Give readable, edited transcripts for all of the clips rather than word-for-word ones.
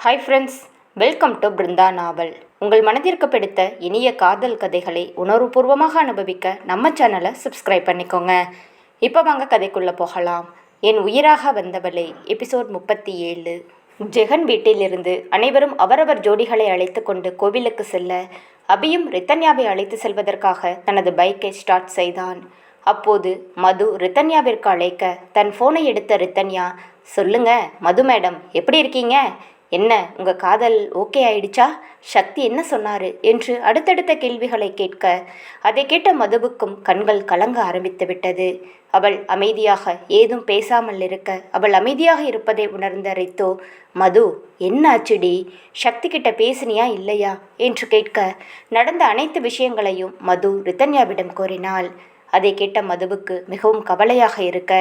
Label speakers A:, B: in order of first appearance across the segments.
A: Hi friends, welcome to Brinda novel. உங்கள் மனதிற்கு பிடித்த இனிய காதல் கதைகளை உணர்வுபூர்வமாக அனுபவிக்க நம்ம சேனலை சப்ஸ்கிரைப் பண்ணிக்கோங்க. இப்போ வாங்க கதைக்குள்ளே போகலாம். என் உயிராக வந்தவளே, எபிசோட் 37. ஜெகன் வீட்டிலிருந்து அனைவரும் அவரவர் ஜோடிகளை அழைத்து கொண்டு கோவிலுக்கு செல்ல, அபியும் ரித்தன்யாவை அழைத்து செல்வதற்காக தனது பைக்கை ஸ்டார்ட் செய்தான். அப்போது மது ரித்தன்யாவிற்கு அழைக்க தன் ஃபோனை எடுத்த ரித்தன்யா, சொல்லுங்க மது மேடம், எப்படி இருக்கீங்க? என்ன உங்கள் காதல் ஓகே ஆயிடுச்சா? சக்தி என்ன சொன்னாரு என்று அடுத்தடுத்த கேள்விகளை கேட்க, அதை கேட்ட மதுவுக்கும் கண்கள் கலங்க ஆரம்பித்து விட்டது. அவள் அமைதியாக ஏதும் பேசாமல் இருக்க, அவள் அமைதியாக இருப்பதை உணர்ந்த ரித்தோ, மது என்ன ஆச்சுடி, சக்தி கிட்ட பேசினியா இல்லையா என்று கேட்க, நடந்த அனைத்து விஷயங்களையும் மது ரித்தன்யாவிடம் கூறினாள். அதை கேட்ட மதுவுக்கு மிகவும் கவலையாக இருக்க,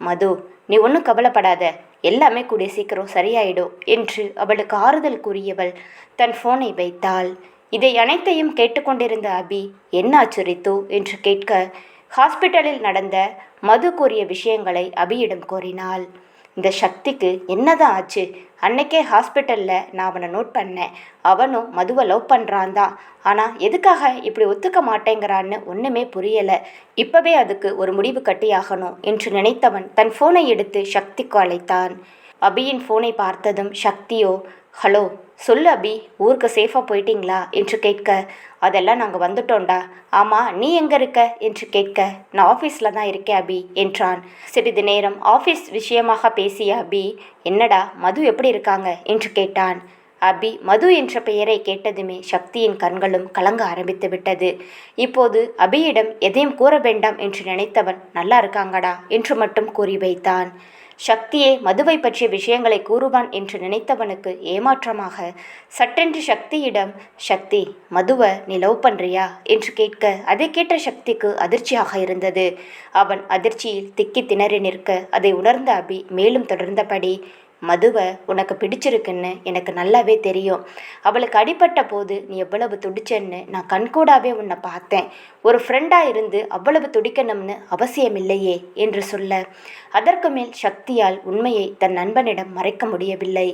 A: மது நீ ஒன்றும் கவலைப்படாத, எல்லாமே கூடிய சீக்கிரம் சரியாயிடும் என்று அவளுக்கு ஆறுதல் கூறியவள் தன் ஃபோனை வைத்தாள். இதை அனைத்தையும் கேட்டுக்கொண்டிருந்த அபி, என்ன ஆச்சு ரித்து என்று கேட்க, ஹாஸ்பிட்டலில் நடந்த மது கூறிய விஷயங்களை அபியிடம் கூறினாள். இந்த சக்திக்கு என்னதான் ஆச்சு? அன்னைக்கே ஹாஸ்பிட்டலில் நான் அவனை நோட் பண்ணேன். அவனும் மதுவை லவ் பண்ணுறான் தான். ஆனால் எதுக்காக இப்படி ஒத்துக்க மாட்டேங்கிறான்னு ஒன்றுமே புரியலை. இப்போவே அதுக்கு ஒரு முடிவு கட்டியாகணும் என்று நினைத்தவன் தன் ஃபோனை எடுத்து சக்திக்கு அழைத்தான். அபியின் ஃபோனை பார்த்ததும் சக்தியோ, ஹலோ சொல்லு அபி, ஊருக்கு சேஃபாக போயிட்டீங்களா என்று கேட்க, அதெல்லாம் நாங்கள் வந்துட்டோண்டா. ஆமாம், நீ எங்கே இருக்க என்று கேட்க, நான் ஆஃபீஸில் தான் இருக்கேன் அபி என்றான். சிறிது நேரம் ஆஃபீஸ் விஷயமாக பேசிய அபி, என்னடா மது எப்படி இருக்காங்க என்று கேட்டான். அபி மது என்ற பெயரை கேட்டதுமே சக்தியின் கண்களும் கலங்க ஆரம்பித்து விட்டது. இப்போது அபியிடம் எதையும் கூற வேண்டாம் என்று நினைத்தவன், நல்லா இருக்காங்கடா என்று மட்டும் கூறி வைத்தான். சக்தியே மதுவை பற்றிய விஷயங்களை கூறுவான் என்று நினைத்தவனுக்கு ஏமாற்றமாக சட்டென்று சக்தியிடம், சக்தி மதுவை நீ லவ் பண்ணுறியா என்று கேட்க, அதை கேட்ட சக்திக்கு அதிர்ச்சியாக இருந்தது. அவன் அதிர்ச்சியில் திக்கி திணறி நிற்க, அதை உணர்ந்த அபி மேலும் தொடர்ந்தபடி, மதுவை உனக்கு பிடிச்சிருக்குன்னு எனக்கு நல்லாவே தெரியும். அவளுக்கு அடிபட்ட போது நீ எவ்வளவு துடிச்சன்னு நான் கண்கூடாவே உன்னை பார்த்தேன். ஒரு ஃப்ரெண்டாக இருந்து அவ்வளவு துடிக்கணும்னு அவசியமில்லையே என்று சொல்ல, அதற்கு மேல் சக்தியால் உண்மையை தன் நண்பனிடம் மறைக்க முடியவில்லை.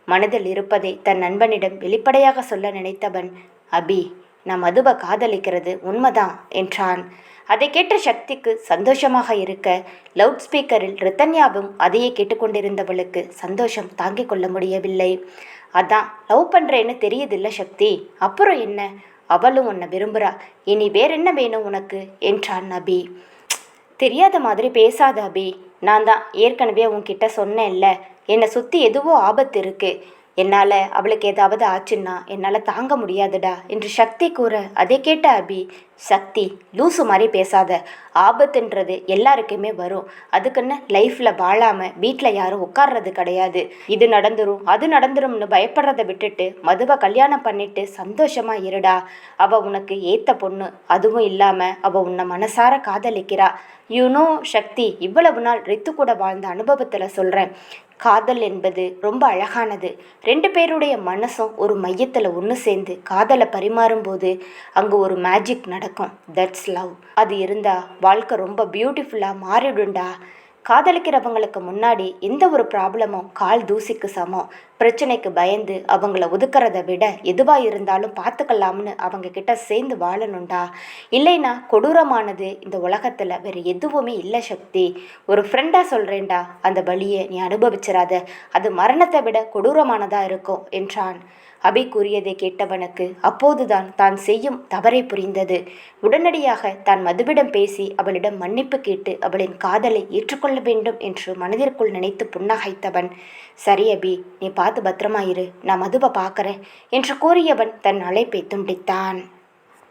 A: மனதில் இருப்பதை தன் நண்பனிடம் வெளிப்படையாக சொல்ல நினைத்தவன், அபி நான் மதுவை காதலிக்கிறது உண்மைதான் என்றான். அதை கேட்ட சக்திக்கு சந்தோஷமாக இருக்க, லவுட் ஸ்பீக்கரில் ரித்தன்யாவும் அதையே கேட்டுக்கொண்டிருந்தவளுக்கு சந்தோஷம் தாங்கிக் கொள்ள முடியவில்லை. அதான் லவ் பண்ணுறேன்னு தெரியுதில்ல சக்தி, அப்புறம் என்ன, அவளும் உன்னை விரும்புகிறா, இனி வேற என்ன வேணும் உனக்கு என்றான் அபி. தெரியாத மாதிரி பேசாத அபி, நான் தான் ஏற்கனவே உன்கிட்ட சொன்னேன்ல, என்னை சுற்றி எதுவோ ஆபத்து இருக்குது, என்னால் அவளுக்கு ஏதாவது ஆச்சுன்னா என்னால் தாங்க முடியாதுடா என்று சக்தி கூற, அதை கேட்ட அபி, சக்தி லூசு மாதிரி பேசாத, ஆபத்துன்றது எல்லாருக்குமே வரும், அதுக்குன்னு லைஃப்பில் வாழாமல் வீட்டில் யாரும் உட்கார்றது கிடையாது. இது நடந்துரும் அது நடந்துரும்னு பயப்படுறதை விட்டுட்டு மதுவை கல்யாணம் பண்ணிட்டு சந்தோஷமாக இருடா. அவள் உனக்கு ஏற்ற பொண்ணு, அதுவும் இல்லாமல் அவள் உன்னை மனசார காதலிக்கிறா. யூனோ சக்தி, இவ்வளவு நாள் ரித்து கூட வாழ்ந்த அனுபவத்தில் சொல்கிறேன், காதல் என்பது ரொம்ப அழகானது. ரெண்டு பேருடைய மனசும் ஒரு மையத்தில் ஒன்று சேர்ந்து காதலை பரிமாறும்போது அங்கே ஒரு மேஜிக் நடக்கும். That's love. அது இருந்தால் வாழ்க்கை ரொம்ப பியூட்டிஃபுல்லாக மாறிடுண்டா. காதலிக்கிறவங்களுக்கு முன்னாடி எந்த ஒரு ப்ராப்ளமும் கால் தூசிக்கு சமம். பிரச்சனைக்கு பயந்து அவங்கள ஒதுக்கிறத விட எதுவாக இருந்தாலும் பார்த்துக்கலாம்னு அவங்க கிட்ட சேர்ந்து வாழணுண்டா. இல்லைன்னா கொடூரமானது இந்த உலகத்தில் வேறு எதுவுமே இல்லை சக்தி. ஒரு ஃப்ரெண்டாக சொல்கிறேன்டா, அந்த வலியை நீ அனுபவிச்சிடாத, அது மரணத்தை விட கொடூரமானதாக இருக்கும் என்றான். அபி கூறியதை கேட்டவனுக்கு அப்போதுதான் தான் செய்யும் தவறை புரிந்தது. உடனடியாக தான் மதுவிடம் பேசி அவளிடம் மன்னிப்பு கேட்டு அவளின் காதலை ஏற்றுக்கொள்ள வேண்டும் என்று மனதிற்குள் நினைத்து புன்னகைத்தவன், சரி அபி, நீ பார்த்து பத்திரமாயிரு, நான் மதுவை பார்க்குறேன் என்று கூறியவன் தன் அழைப்பை துண்டித்தான்.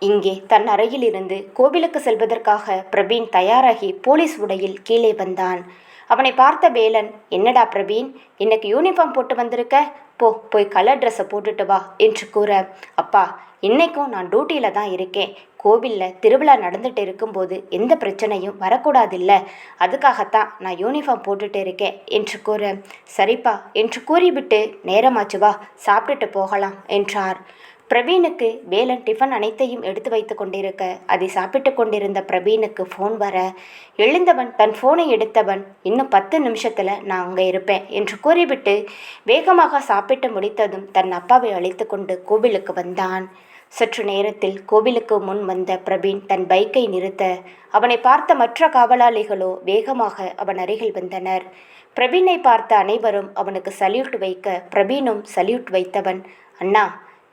A: இங்கே தன் அறையிலிருந்து கோவிலுக்கு செல்வதற்காக பிரவீன் தயாராகி போலீஸ் உடையில் கீழே வந்தான். அவனை பார்த்த வேலன், என்னடா பிரவீன், இன்னைக்கு யூனிஃபார்ம் போட்டு வந்திருக்க, போய் கலர் ட்ரெஸ்ஸை போட்டுட்டு வா என்று கூற, அப்பா இன்னைக்கும் நான் டியூட்டியில் தான் இருக்கேன், கோவிலில் திருவிழா நடந்துட்டு இருக்கும்போது எந்த பிரச்சனையும் வரக்கூடாதில்ல, அதுக்காகத்தான் நான் யூனிஃபார்ம் போட்டுட்டு இருக்கேன் என்று கூற, சரிப்பா என்று கூறிவிட்டு, நேரமாச்சு வா சாப்பிட்டுட்டு போகலாம் என்றார். பிரவீனுக்கு வேலன் டிஃபன் அனைத்தையும் எடுத்து வைத்து கொண்டிருக்க அதை சாப்பிட்டு கொண்டிருந்த பிரவீனுக்கு ஃபோன் வர எழுந்தவன் தன் ஃபோனை எடுத்தவன் இன்னும் 10 நிமிஷத்தில் நான் அங்கே இருப்பேன் என்று கூறிவிட்டு வேகமாக சாப்பிட்டு முடித்ததும் தன் அப்பாவை அழைத்து கொண்டு கோவிலுக்கு வந்தான். சற்று நேரத்தில் கோவிலுக்கு முன் வந்த பிரவீன் தன் பைக்கை நிறுத்த அவனை பார்த்த மற்ற காவலாளிகளோ வேகமாக அவன் அருகில் வந்தனர். பிரவீனை பார்த்த அனைவரும் அவனுக்கு சல்யூட் வைக்க பிரவீனும் சல்யூட் வைத்தவன், அண்ணா,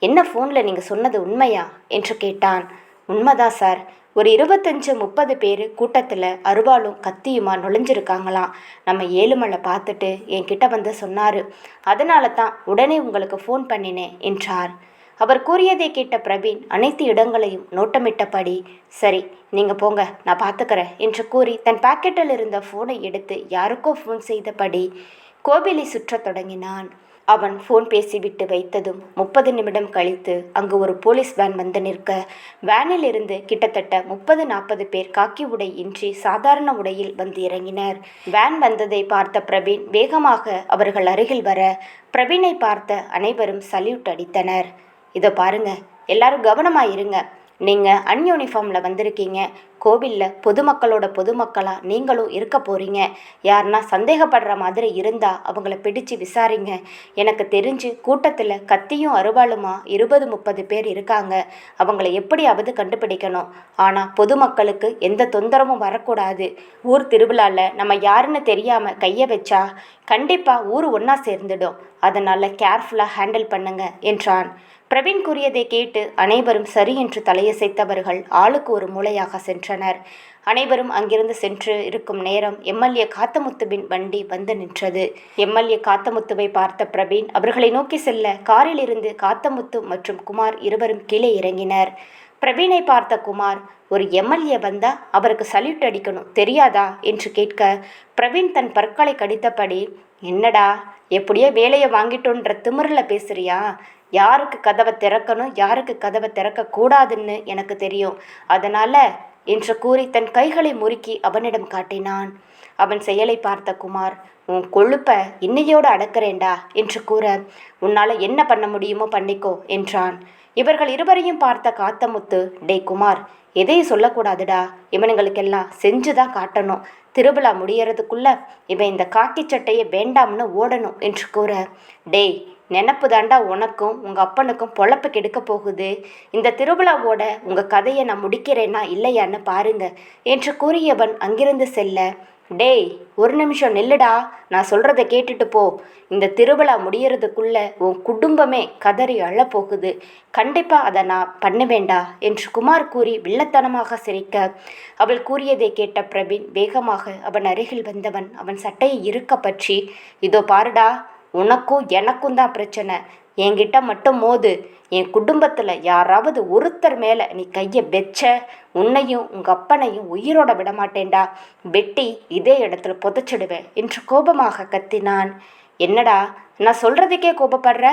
A: என்ன ஃபோனில் நீங்கள் சொன்னது உண்மையா என்று கேட்டான். உண்மைதான் சார், ஒரு 25-30 பேர் கூட்டத்தில் அருவாளும் கத்தியுமா நுழைஞ்சிருக்காங்களாம். நம்ம ஏழுமலை பார்த்துட்டு என்கிட்ட வந்து சொன்னார், அதனால தான் உடனே உங்களுக்கு ஃபோன் பண்ணினேன் என்றார். அவர் கூறியதை கேட்ட பிரவீன் அனைத்து இடங்களையும் நோட்டமிட்டபடி, சரி நீங்கள் போங்க, நான் பார்த்துக்கிறேன் என்று கூறி தன் பாக்கெட்டில் இருந்த ஃபோனை எடுத்து யாருக்கோ ஃபோன் செய்தபடி கோவிலை சுற்றத் தொடங்கினான். அவன் ஃபோன் பேசிவிட்டு வைத்ததும் 30 நிமிடம் கழித்து அங்கு ஒரு போலீஸ் வேன் வந்து நிற்க வேனில் இருந்து கிட்டத்தட்ட 30-40 பேர் காக்கி உடை இன்றி சாதாரண உடையில் வந்து இறங்கினர். வேன் வந்ததை பார்த்த பிரவீன் வேகமாக அவர்கள் அருகில் வர பிரவீனை பார்த்த அனைவரும் சல்யூட் அடித்தனர். இதோ பாருங்க, எல்லாரும் கவனமாயிருங்க, நீங்கள் அன்யூனிஃபார்மில் வந்திருக்கீங்க, கோவிலில் பொதுமக்களாக நீங்களும் இருக்க போகிறீங்க. யாருன்னா சந்தேகப்படுற மாதிரி இருந்தால் அவங்கள பிடிச்சு விசாரிங்க. எனக்கு தெரிஞ்சு கூட்டத்தில் கத்தியும் அருவாளுமா 20-30 பேர் இருக்காங்க. அவங்கள எப்படியாவது கண்டுபிடிக்கணும். ஆனால் பொதுமக்களுக்கு எந்த தொந்தரவும் வரக்கூடாது. ஊர் திருவிழாவில் நம்ம யாருன்னு தெரியாமல் கையை வச்சா கண்டிப்பாக ஊர் ஒன்றா சேர்ந்துடும். அதனால் கேர்ஃபுல்லாக ஹேண்டில் பண்ணுங்க என்றான். பிரவீன் கூறியதை கேட்டு அனைவரும் சரி என்று தலையசைத்தவர்கள் ஆளுக்கு ஒரு மூலையாக சென்றனர். அனைவரும் அங்கிருந்து சென்று இருக்கும் நேரம் எம்எல்ஏ காத்தமுத்துவின் வண்டி வந்து நின்றது. எம்எல்ஏ காத்தமுத்துவை பார்த்த பிரவீன் அவர்களை நோக்கி செல்ல காரில் இருந்து காத்தமுத்து மற்றும் குமார் இருவரும் கீழே இறங்கினர். பிரவீனை பார்த்த குமார், ஒரு எம்எல்ஏ வந்தா அவருக்கு சல்யூட் அடிக்கணும் தெரியாதா என்று கேட்க பிரவீன் தன் பற்களை கடித்தபடி, என்னடா எப்படியோ வேலையை வாங்கிட்டோன்ற திமிரில் பேசுறியா? யாருக்கு கதவை திறக்கணும் யாருக்கு கதவை திறக்கக்கூடாதுன்னு எனக்கு தெரியும், அதனால் என்று கூறி தன் கைகளை முறுக்கி அவனிடம் காட்டினான். அவன் செயலை பார்த்த குமார், உன் கொழுப்பை இன்னையோடு அடக்கிறேண்டா என்று கூற, உன்னால் என்ன பண்ண முடியுமோ பண்ணிக்கோ என்றான். இவர்கள் இருவரையும் பார்த்த காத்தமுத்து, டே குமார், எதையும் சொல்லக்கூடாதுடா, இவனுங்களுக்கெல்லாம் செஞ்சுதான் காட்டணும். திருவிழா முடியறதுக்குள்ள இவன் இந்த காக்கி சட்டையை வேண்டாம்னு ஓடணும் என்று கூற, டேய், நினப்பு தாண்டா உனக்கும் உங்கள் அப்பனுக்கும் பொழப்பு கெடுக்க போகுது. இந்த திருவிழாவோட உங்கள் கதையை நான் முடிக்கிறேன்னா இல்லையான்னு பாருங்க என்று கூறியவன் அங்கிருந்து செல்ல, டேய், ஒரு நிமிஷம் நில்லுடா, நான் சொல்கிறத கேட்டுட்டு போ. இந்த திருவிழா முடியறதுக்குள்ள உன் குடும்பமே கதறி அழப்போகுது. கண்டிப்பாக அதை நான் பண்ணுவேண்டா என்று குமார் கூறி வில்லத்தனமாக சிரிக்க அவள் கூறியதை கேட்ட பிரவீன் வேகமாக அவன் அருகில் வந்தவன் அவன் சட்டையை இருக்க பற்றி, இதோ பாருடா, உனக்கும் எனக்கும் தான் பிரச்சனை. என்கிட்ட மட்டும் மோது, என் குடும்பத்தில் யாராவது ஒருத்தர் மேலே நீ கையை வச்ச உன்னையும் உங்கள் அப்பனையும் உயிரோட விடமாட்டேன்டா, வெட்டி இதே இடத்துல புதைச்சிடுவேன் என்று கோபமாக கத்தினான். என்னடா நான் சொல்கிறதுக்கே கோபப்படுற?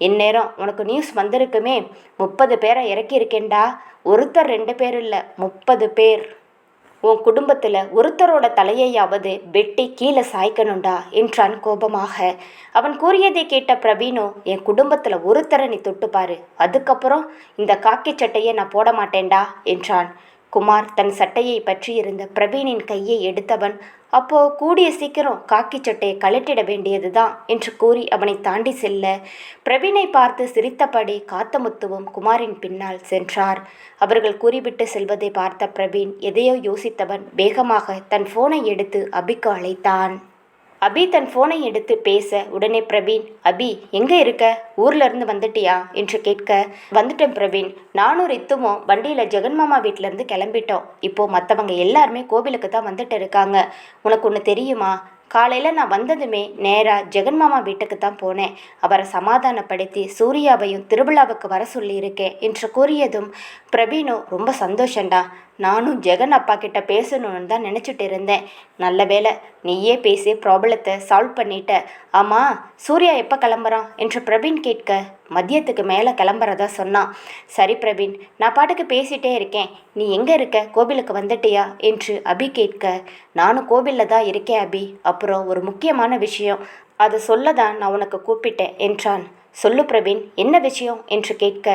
A: இந்நேரம் உனக்கு நியூஸ் வந்திருக்குமே, 30 பேரை இறக்கியிருக்கேன்டா. ஒருத்தர் 2 பேர் இல்லை, 30 பேர். உன் குடும்பத்தில் ஒருத்தரோட தலையையாவது வெட்டி கீழே சாய்க்கணுண்டா என்றான் கோபமாக. அவன் கூறியதை கேட்ட பிரவீனோ, என் குடும்பத்தில் ஒருத்தரை நீ தொட்டுப்பாரு, அதுக்கப்புறம் இந்த காக்கி சட்டையை நான் போட மாட்டேன்டா என்றான். குமார் தன் சட்டையை பற்றி இருந்த பிரவீனின் கையை எடுத்தவன், அப்போ கூடிய சீக்கிரம் காக்கி சட்டையை கழட்டிட வேண்டியதுதான் என்று கூறி அவனை தாண்டி செல்ல பிரவீனை பார்த்து சிரித்தபடி காத்தமுத்துவும் குமாரின் பின்னால் சென்றார். அவர்கள் கூறிவிட்டு செல்வதை பார்த்த பிரவீன் எதையோ யோசித்தவன் வேகமாக தன் ஃபோனை எடுத்து அபிக்கு அழைத்தான். அபி தன் ஃபோனை எடுத்து பேச உடனே பிரவீன், அபி எங்கே இருக்க, ஊர்ல இருந்து வந்துட்டியா என்று கேட்க, வந்துட்டேன் பிரவீன், நானும் ரித்துவும் வண்டியில் ஜெகன்மாமா வீட்டிலேருந்து கிளம்பிட்டோம். இப்போது மற்றவங்க எல்லாருமே கோவிலுக்கு தான் வந்துட்டு இருக்காங்க. உனக்கு ஒன்று தெரியுமா, காலையில் நான் வந்ததுமே நேராக ஜெகன்மாமா வீட்டுக்கு தான் போனேன். அவரை சமாதானப்படுத்தி சூர்யாவையும் திருவிழாவுக்கு வர சொல்லியிருக்கேன் என்று கூறியதும் பிரவீனோ, ரொம்ப சந்தோஷண்டா, நானும் ஜெகன் அப்பா கிட்ட பேசணும்னு தான் நினச்சிட்டு இருந்தேன். நல்ல வேளை நீயே பேசி ப்ராப்ளத்தை சால்வ் பண்ணிட்ட. ஆமாம், சூர்யா எப்போ கிளம்புறான் என்று பிரவீன் கேட்க, மதியத்துக்கு மேலே கிளம்புறதா சொன்னான். சரி பிரவீன், நான் பாட்டுக்கு பேசிகிட்டே இருக்கேன், நீ எங்கே இருக்க, கோவிலுக்கு வந்துட்டியா என்று அபி கேட்க, நானும் கோவிலில் தான் இருக்கேன் அபி, அப்புறம் ஒரு முக்கியமான விஷயம், அதை சொல்ல தான் நான் உனக்கு கூப்பிட்டேன் என்றான். சொல்லு பிரவீன், என்ன விஷயம் என்று கேட்க,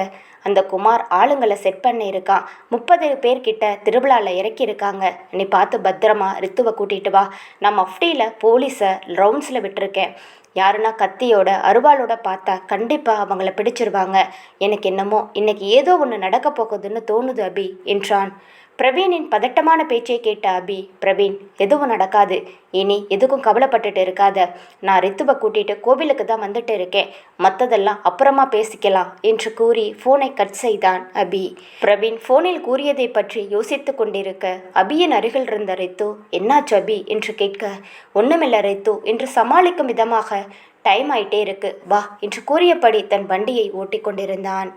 A: அந்த குமார் ஆளுங்களை செட் பண்ண இருக்கான். 30 பேர்கிட்ட திருவிழாவில் இறக்கியிருக்காங்க. நீ பார்த்து பத்திரமா ரித்துவை கூட்டிகிட்டு வா. நான் மஃப்டியில் போலீஸை ரவுண்ட்ஸில் விட்டுருக்கேன். யாருன்னா கத்தியோட அருவாளோட பார்த்தா கண்டிப்பாக அவங்கள பிடிச்சிருவாங்க. எனக்கு என்னமோ இன்னைக்கு ஏதோ ஒன்று நடக்க போகுதுன்னு தோணுது அபி என்றான். பிரவீனின் பதட்டமான பேச்சை கேட்ட அபி, பிரவீன், எதுவும் நடக்காது. இனி எதுக்கும் கவலைப்பட்டுட்டு இருக்காத. நான் ரித்துவை கூட்டிட்டு கோவிலுக்கு தான் வந்துட்டு இருக்கேன். மற்றதெல்லாம் அப்புறமா பேசிக்கலாம் என்று கூறி ஃபோனை கட் செய்தான் அபி. பிரவீன் ஃபோனில் கூறியதை பற்றி யோசித்து கொண்டிருக்க அபியின் அருகில் இருந்த ரித்து, என்னாச்சு அபி என்று கேட்க, ஒன்றுமில்ல ரித்து என்று சமாளிக்கும் விதமாக, டைம் ஆயிட்டே இருக்கு வா என்று கூறியபடி தன் வண்டியை ஓட்டி கொண்டிருந்தான்.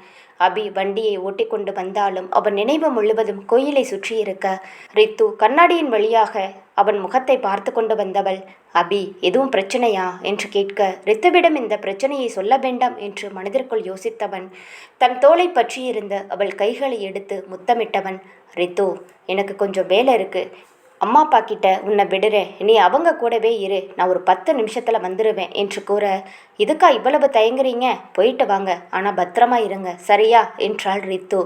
A: அபி வண்டியை ஓட்டிக்கொண்டு வந்தாலும் அவன் நினைவு முழுவதும் கோயிலை சுற்றியிருக்க ரித்து கண்ணாடியின் வழியாக அவன் முகத்தை பார்த்து கொண்டு வந்தவள், அபி எதுவும் பிரச்சனையா என்று கேட்க ரித்துவிடம் இந்த பிரச்சனையை சொல்ல வேண்டாம் என்று மனதிற்குள் யோசித்தவன் தன் தோளை பற்றியிருந்த அவள் கைகளை எடுத்து முத்தமிட்டவன், ரித்து எனக்கு கொஞ்சம் வேலை இருக்கு, அம்மா அப்பா கிட்ட உன்னை விடுறேன், நீ அவங்க கூடவே இரு, நான் ஒரு 10 நிமிஷத்தில் வந்துடுவேன் என்று கூற, இதுக்கா இவ்வளவு தயங்குறீங்க, போயிட்டு வாங்க, ஆனால் பத்திரமா இருங்க சரியா என்றாள் ரித்து.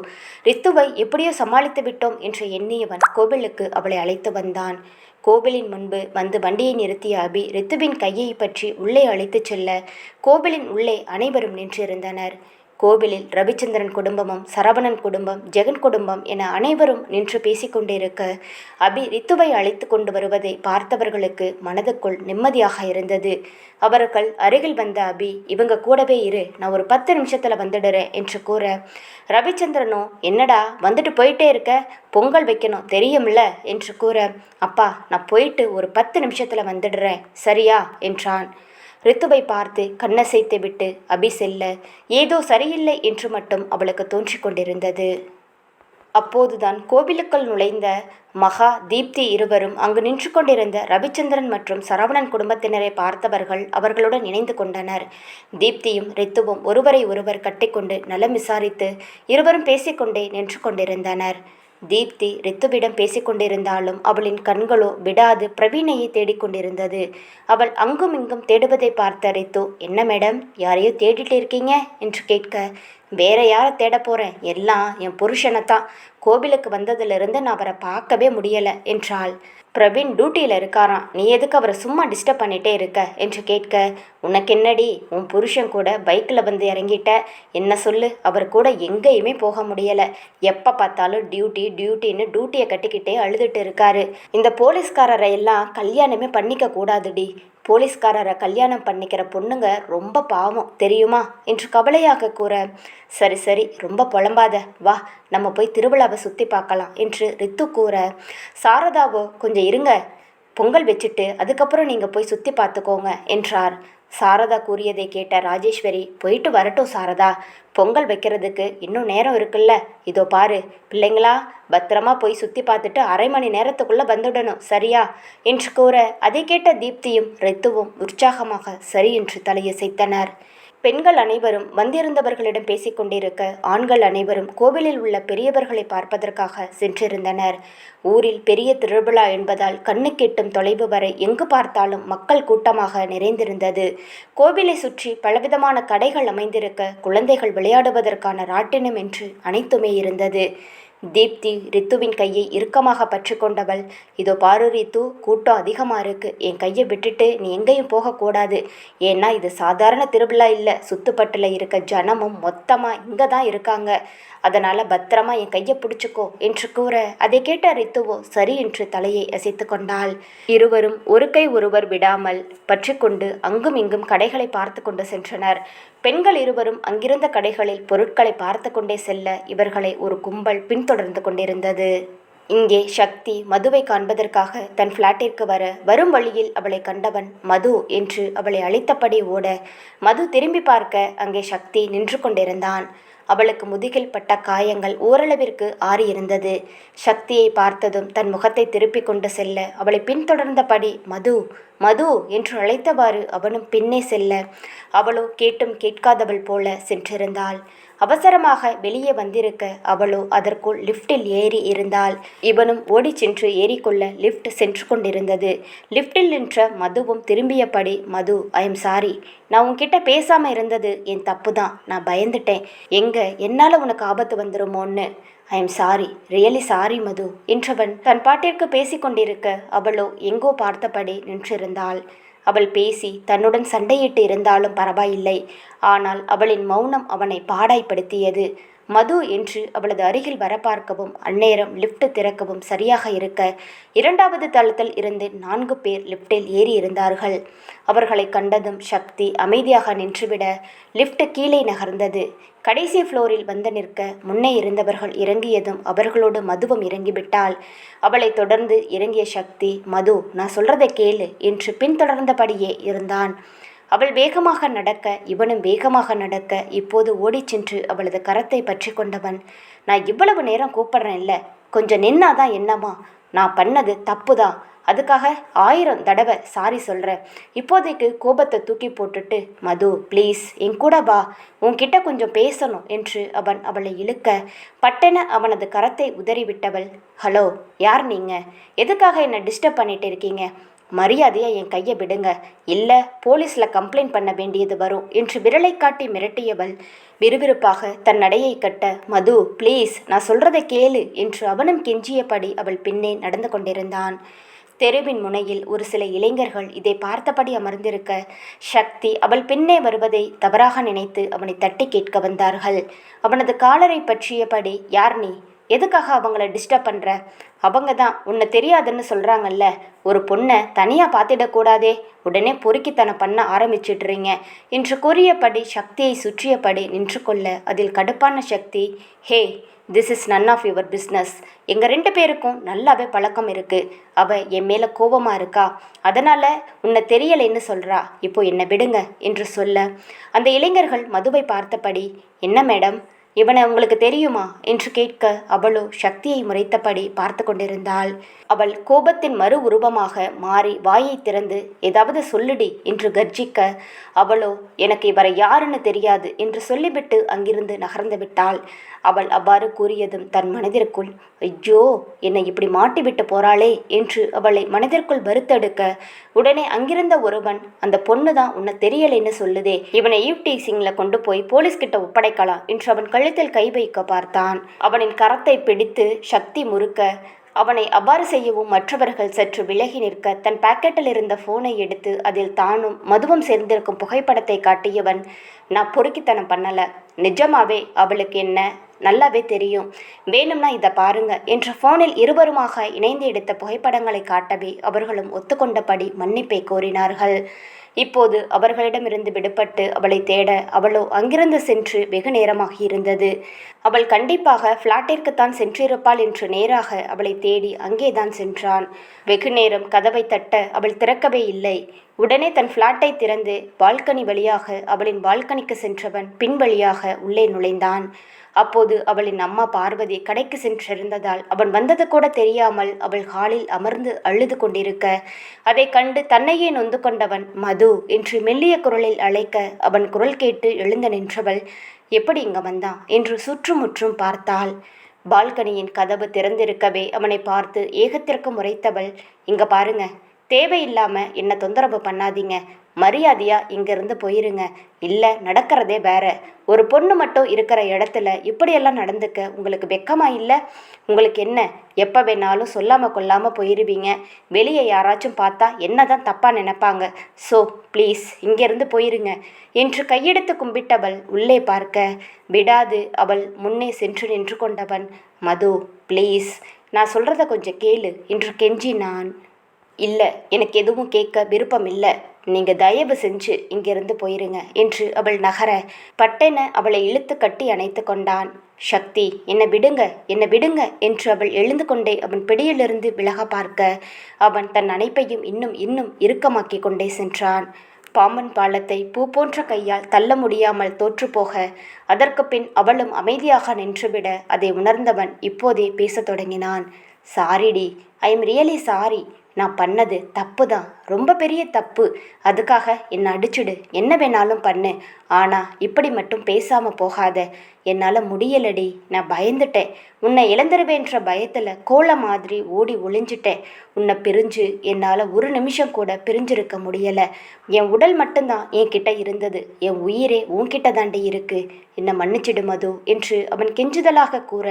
A: ரித்துவை எப்படியோ சமாளித்து விட்டோம் என்று எண்ணியவன் கோவிலுக்கு அவளை அழைத்து வந்தான். கோவிலின் முன்பு வந்து வண்டியை நிறுத்திய அபி ரித்துவின் கையை பற்றி உள்ளே அழைத்துச் செல்ல கோவிலின் உள்ளே அனைவரும் நின்றிருந்தனர். கோவிலில் ரவிச்சந்திரன் குடும்பமும் சரவணன் குடும்பம் ஜெகன் குடும்பம் என அனைவரும் நின்று பேசிக்கொண்டிருக்க அபி ரித்துவை அழைத்து கொண்டு வருவதை பார்த்தவர்களுக்கு மனதுக்குள் நிம்மதியாக இருந்தது. அவர்கள் அருகில் வந்த அபி, இவங்க கூடவே இரு, நான் ஒரு 10 நிமிஷத்தில் வந்துடுறேன் என்று கூற ரவிச்சந்திரனோ, என்னடா வந்துட்டு போயிட்டே இருக்க, பொங்கல் வைக்கணும் தெரியும்ல என்று கூற, அப்பா நான் போயிட்டு ஒரு 10 நிமிஷத்தில் வந்துடுறேன் சரியா என்றான். ரித்துவை பார்த்து கண்ணசைத்து விட்டு அபி செல்ல ஏதோ சரியில்லை என்று மட்டும் அவளுக்கு தோன்றிக் கொண்டிருந்தது. அப்போதுதான் கோவிலுக்குள் நுழைந்த மகா தீப்தி இருவரும் அங்கு நின்று கொண்டிருந்த ரவிச்சந்திரன் மற்றும் சரவணன் குடும்பத்தினரை பார்த்தவர்கள் அவர்களுடன் இணைந்து கொண்டனர். தீப்தியும் ரித்துவும் ஒருவரை ஒருவர் கட்டிக்கொண்டு நலம் விசாரித்து இருவரும் பேசிக்கொண்டே நின்று கொண்டிருந்தனர். தீப்தி ரித்துவிடம் பேசிக்கொண்டிருந்தாலும் அவளின் கண்களோ விடாது பிரவீனையை தேடிக்கொண்டிருந்தது. அவள் அங்கும் இங்கும் தேடுவதை பார்த்த ரித்து, என்ன மேடம், யாரையோ தேடிட்டு இருக்கீங்க என்று கேட்க, வேற யாரை தேட போகிறேன், எல்லாம் என் புருஷனைத்தான், கோவிலுக்கு வந்ததிலிருந்து நான் அவரை பார்க்கவே முடியலை என்றாள். பிரவீன் டியூட்டியில் இருக்காராம், நீ எதுக்கு அவரை சும்மா டிஸ்டர்ப் பண்ணிகிட்டே இருக்க என்று கேட்க, உனக்கு என்னடி, உன் புருஷன் கூட பைக்கில் வந்து இறங்கிட்ட, என்ன சொல்லு, அவர் கூட எங்கேயுமே போக முடியலை, எப்போ பார்த்தாலும் டியூட்டின்னு டியூட்டியை கட்டிக்கிட்டே அழுதுட்டு இருக்காரு. இந்த போலீஸ்காரரை எல்லாம் கல்யாணமே பண்ணிக்க கூடாதுடி, போலீஸ்காரரை கல்யாணம் பண்ணிக்கிற பொண்ணுங்க ரொம்ப பாவம் தெரியுமா என்று கவலையாக கூற, சரி சரி ரொம்ப புலம்பாத, வா நம்ம போய் திருவிழாவை சுற்றி பார்க்கலாம் என்று ரித்து கூற, சாரதாவோ, கொஞ்சம் இருங்க, பொங்கல் வச்சுட்டு அதுக்கப்புறம் நீங்கள் போய் சுற்றி பார்த்துக்கோங்க என்றார். சாரதா கூறியதை கேட்ட ராஜேஸ்வரி, போயிட்டு வரட்டும் சாரதா, பொங்கல் வைக்கிறதுக்கு இன்னும் நேரம் இருக்குல்ல, இதோ பாரு பிள்ளைங்களா, பத்திரமா போய் சுற்றி பார்த்துட்டு அரை மணி நேரத்துக்குள்ளே வந்துடணும் சரியா என்று கூற அதை கேட்ட தீப்தியும் ரித்துவும் உற்சாகமாக சரி என்று தலையசைத்தனர். பெண்கள் அனைவரும் வந்திருந்தவர்களிடம் பேசிக்கொண்டிருக்க ஆண்கள் அனைவரும் கோவிலில் உள்ள பெரியவர்களை பார்ப்பதற்காக சென்றிருந்தனர். ஊரில் பெரிய திருவிழா என்பதால் கண்ணுக்கெட்டும் தொலைவு வரை எங்கு பார்த்தாலும் மக்கள் கூட்டமாக நிறைந்திருந்தது. கோவிலை சுற்றி பலவிதமான கடைகள் அமைந்திருக்க குழந்தைகள் விளையாடுவதற்கான ராட்டினம் என்று அனைத்துமே இருந்தது. தீப்தி ரித்துவின் கையை இறுக்கமாக பற்றி கொண்டவள், இதோ பாரு ரித்து, கூட்டம் அதிகமாக இருக்குது, என் கையை விட்டுட்டு நீ எங்கேயும் போகக்கூடாது, ஏன்னா இது சாதாரண திருவிழா இல்லை, சுத்துப்பட்டில் இருக்க ஜனமும் மொத்தமாக இங்கே தான் இருக்காங்க, அதனால் பத்திரமா என் கையை பிடிச்சிக்கோ என்று கூற அதை கேட்ட ரித்துவோ சரி என்று தலையை அசைத்து கொண்டாள். இருவரும் ஒரு கை ஒருவர் விடாமல் பற்றி கொண்டு அங்கும் இங்கும் கடைகளை பார்த்து கொண்டு சென்றனர். பெண்கள் இருவரும் அங்கிருந்த கடைகளில் பொருட்களை பார்த்து கொண்டே செல்ல இவர்களை ஒரு கும்பல் பின்தொடர்ந்து கொண்டிருந்தது. இங்கே சக்தி மதுவை காண்பதற்காக தன் ஃப்ளாட்டிற்கு வரும் வழியில் அவளை கண்டவன் மது என்று அவளை அழைத்தபடி ஓட மது திரும்பி பார்க்க அங்கே சக்தி நின்று கொண்டிருந்தான். அவளுக்கு முதுகில் பட்ட காயங்கள் ஓரளவிற்கு ஆறியிருந்தது. சக்தியை பார்த்ததும் தன் முகத்தை திருப்பி கொண்டு செல்ல அவளை பின்தொடர்ந்தபடி மது மது என்று அழைத்தவாறு அவனும் பின்னே செல்ல அவளோ கேட்டும் கேட்காதவள் போல சென்றிருந்தாள். அவசரமாக வெளியே வந்திருக்க அவளோ அதற்குள் லிஃப்டில் ஏறி இருந்தாள். இவனும் ஓடி சென்று ஏறிக்கொள்ள லிஃப்ட் சென்று கொண்டிருந்தது. லிஃப்டில் நின்ற மதுவும் திரும்பியபடி, மது, ஐ எம் சாரி, நான் உன்கிட்ட பேசாமல் இருந்தது என் தப்பு தான். நான் பயந்துட்டேன். என்னால் உனக்கு ஆபத்து வந்துருமோன்னு. I am sorry, really sorry Madhu என்றவன் தன் பாட்டிற்கு பேசிக்கொண்டிருக்க அவளோ எங்கோ பார்த்தபடி நின்றிருந்தாள். அவள் பேசி தன்னுடன் சண்டையிட்டு இருந்தாலும் பரவாயில்லை. ஆனால் அவளின் மௌனம் அவனை பாடாய்ப்படுத்தியது. மது என்று அவளது அருகில் வர பார்க்கவும் அந்நேரம் லிப்ட் திறக்கவும் சரியாக இருக்க 2வது தளத்தில் இருந்து 4 பேர் லிப்டில் ஏறி இருந்தார்கள். அவர்களை கண்டதும் சக்தி அமைதியாக நின்றுவிட லிப்ட் கீழே நகர்ந்தது. கடைசி ஃப்ளோரில் வந்து நிற்க முன்னே இருந்தவர்கள் இறங்கியதும் அவர்களோடு மதுவும் இறங்கிவிட்டாள். அவளை தொடர்ந்து இறங்கிய சக்தி, மது நான் சொல்றதை கேளு என்று பின்தொடர்ந்தபடியே இருந்தான். அவள் வேகமாக நடக்க இவனும் வேகமாக நடக்க இப்போது ஓடிச் சென்று அவளது கரத்தை பற்றி கொண்டவன், நான் இவ்வளவு நேரம் கூப்பிட்றேன்ல, கொஞ்சம் நின்னாதான் என்னம்மா? நான் பண்ணது தப்பு தான். அதுக்காக 1000 தடவை சாரி சொல்கிறேன். இப்போதைக்கு கோபத்தை தூக்கி போட்டுட்டு மது ப்ளீஸ் என் கூட வா, உன்கிட்ட கொஞ்சம் பேசணும் என்று அவன் அவளை இழுக்க பட்டென அவனது கரத்தை உதறிவிட்டவள், ஹலோ யார் நீங்கள்? எதுக்காக என்னை டிஸ்டர்ப் பண்ணிட்டு இருக்கீங்க? மரியாதையாக என் கையை விடுங்க, இல்லை போலீஸில் கம்ப்ளைண்ட் பண்ண வேண்டியது வரும் என்று விரலை காட்டி மிரட்டியவள் விறுவிறுப்பாக தன் நடையை கட்ட, மது ப்ளீஸ் நான் சொல்கிறதை கேளு என்று அவனும் கெஞ்சியபடி அவள் பின்னே நடந்து கொண்டிருந்தான். தெருவின் முனையில் ஒரு சில இளைஞர்கள் இதை பார்த்தபடி அமர்ந்திருக்க சக்தி அவள் பின்னே வருவதை தவறாக நினைத்து அவனை தட்டி கேட்க வந்தார்கள். அவனது காலரை பற்றியபடி, யார் நீ? எதுக்காக அவங்கள டிஸ்டர்ப் பண்ணுற? அவங்க தான் உன்னை தெரியாதுன்னு சொல்கிறாங்கல்ல, ஒரு பொண்ணை தனியாக பார்த்திடக்கூடாதே, உடனே பொறுக்கித்தனம் பண்ண ஆரம்பிச்சிடுறீங்க என்று கூறியபடி சக்தியை சுற்றியபடி நின்று கொள்ள அதில் கடுப்பான Shakti, hey this is none of your business. எங்கள் 2 பேருக்கும் நல்லாவே பழக்கம் இருக்குது. அவள் என் மேலே கோபமாக இருக்கா, அதனால் உன்னை தெரியலைன்னு சொல்கிறா. இப்போ என்னை விடுங்க என்று சொல்ல அந்த இளைஞர்கள் மதுவை பார்த்தபடி, என்ன மேடம் இவனை உங்களுக்கு தெரியுமா என்று கேட்க அவளோ சக்தியை முறைத்தபடி பார்த்து கொண்டிருந்தாள். அவள் கோபத்தின் மறு உருவமாக மாறி வாயை திறந்து ஏதாவது சொல்லுடி என்று கர்ஜிக்க அவளோ எனக்கு இவரை யாருன்னு தெரியாது என்று சொல்லிவிட்டு அங்கிருந்து நகர்ந்து விட்டாள். அவள் அவ்வாறு கூறியதும் தன் மனதிற்குள், ஐயோ என்னை இப்படி மாட்டிவிட்டு போறாளே என்று அவளை மனதிற்குள் வருத்தெடுக்க உடனே அங்கிருந்த ஒருவன், அந்த பொண்ணு தான் உன்னை தெரியலைன்னு சொல்லுதே, இவனை ஈவ்டீசிங்ல கொண்டு போய் போலீஸ்கிட்ட ஒப்படைக்கலாம் என்று அவன் கழுத்தில் கை வைக்க பார்த்தான். அவனின் கரத்தை பிடித்து சக்தி முறுக்க அவனை அவ்வாறு செய்யவும் மற்றவர்கள் சற்று விலகி நிற்க தன் பாக்கெட்டில் இருந்த ஃபோனை எடுத்து அதில் தானும் மதுவும் சேர்ந்திருக்கும் புகைப்படத்தை காட்டியவன், நான் பொறுக்கித்தனம் பண்ணலை, நிஜமாவே அவளுக்கு என்ன நல்லாவே தெரியும், வேணும்னா இதை பாருங்க என்ற ஃபோனில் இருவருமாக இணைந்து எடுத்த புகைப்படங்களை காட்டவே அவர்களும் ஒத்துக்கொண்டபடி மன்னிப்பை கோரினார்கள். இப்போது அவர்களிடமிருந்து விடுபட்டு அவளை தேட அவளோ அங்கிருந்து சென்று வெகு நேரமாகி இருந்தது. அவள் கண்டிப்பாக ஃப்ளாட்டிற்குத்தான் சென்றிருப்பாள் என்று நேராக அவளை தேடி அங்கேதான் சென்றான். வெகு நேரம் கதவை தட்ட அவள் திறக்கவே இல்லை. உடனே தன் ஃப்ளாட்டை திறந்து பால்கனி வழியாக அவளின் பால்கனிக்கு சென்றவன் பின் வழியாக உள்ளே நுழைந்தான். அப்போது அவளின் அம்மா பார்வதி கடைக்கு சென்றிருந்ததால் அவன் வந்தது கூட தெரியாமல் அவள் ஹாலில் அமர்ந்து அழுது கொண்டிருக்க அதை கண்டு தன்னையே நொந்து கொண்டவன் மது என்று மெல்லிய குரலில் அழைக்க அவன் குரல் கேட்டு எழுந்து நின்றவள், எப்படி இங்க வந்தான் என்று சுற்றுமுற்றும் பார்த்தாள். பால்கனியின் கதவு திறந்திருக்கவே அவனை பார்த்து ஏகத்திற்கு முறைத்தவள், இங்க பாருங்க, தேவையில்லாமல் என்னை தொந்தரவு பண்ணாதீங்க, மரியாதையாக இங்கேருந்து போயிருங்க, இல்லை நடக்கிறதே வேற. ஒரு பொண்ணு மட்டும் இருக்கிற இடத்துல இப்படியெல்லாம் நடந்துக்க உங்களுக்கு வெக்கமா இல்லை? உங்களுக்கு என்ன, எப்போ வேணாலும் சொல்லாமல் கொள்ளாமல் போயிடுவீங்க, வெளியே யாராச்சும் பார்த்தா என்ன தான் தப்பாக நினைப்பாங்க, ஸோ ப்ளீஸ் இங்கேருந்து போயிருங்க என்று கையெடுத்து கும்பிட்டவள் உள்ளே பார்க்க விடாது அவள் முன்னே சென்று நின்று கொண்டவன், மது ப்ளீஸ் நான் சொல்கிறத கொஞ்சம் கேளு என்று கெஞ்சினான். இல்லை எனக்கு எதுவும் கேட்க விருப்பம் இல்லை, நீங்கள் தயவு செஞ்சு இங்கிருந்து போயிருங்க என்று அவள் நகர பட்டென அவளை இழுத்து கட்டி அணைத்து கொண்டான். சக்தி என்னை விடுங்க, என்னை விடுங்க என்று அவள் எழுந்து கொண்டே அவன் பிடியிலிருந்து விலக பார்க்க அவன் தன் அணைப்பையும் இன்னும் இன்னும் இறுக்கமாக்கி கொண்டே சென்றான். பாம்பன் பாலத்தை பூ போன்ற கையால் தள்ள முடியாமல் தோற்றுப்போக அதற்கு பின் அவளும் அமைதியாக நின்றுவிட அதை உணர்ந்தவன் இப்போதே பேசத் தொடங்கினான். சாரிடி, ஐ எம் ரியலி சாரி, நான் பண்ணது தப்பு தான், ரொம்ப பெரிய தப்பு. அதுக்காக என்னை அடிச்சுடு, என்ன வேணாலும் பண்ணு. ஆனால் இப்படி மட்டும் பேசாமல் போகாத. என்னால் முடியலடி, நான் பயந்துட்டேன். உன்னை இழந்துருவேன்ற பயத்தில் கோலை மாதிரி ஓடி ஒளிஞ்சிட்டேன். உன்னை பிரிஞ்சு என்னால் ஒரு நிமிஷம் கூட பிரிஞ்சிருக்க முடியலை. என் உடல் மட்டும்தான் என்கிட்ட இருந்தது, என் உயிரே உன்கிட்ட தாண்டி இருக்கு. என்னை மன்னிச்சிடு மது என்று அவன் கெஞ்சுதலாக கூற,